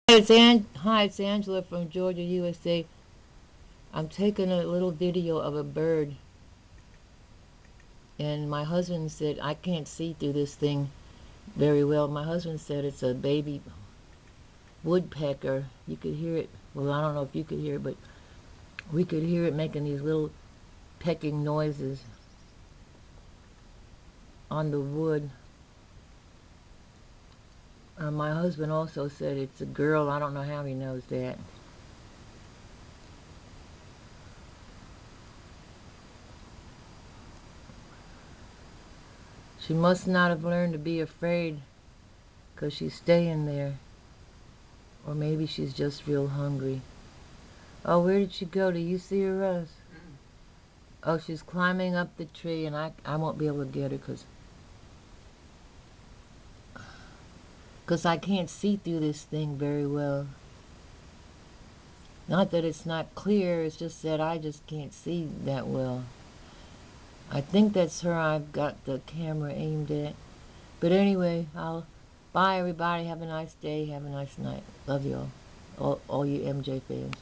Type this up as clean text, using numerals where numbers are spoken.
Hi, it's Angela from Georgia, USA. I'm taking a little video of a bird, and my husband said I can't see through this thing very well. My husband said it's a baby woodpecker. You could hear it. Well, I don't know if you could hear it, but we could hear it making these little pecking noises on the wood. My husband also said it's a girl. I don't know how he knows that. She must not have learned to be afraid, 'cause she's staying there. Or maybe she's just real hungry. Oh, where did she go? Do you see her, Russ? Oh, she's climbing up the tree, and I won't be able to get her because I can't see through this thing very well. Not that it's not clear, it's just that I just can't see that well. I think that's her I've got the camera aimed at. But anyway, bye everybody. Have a nice day. Have a nice night. Love you all you MJ fans.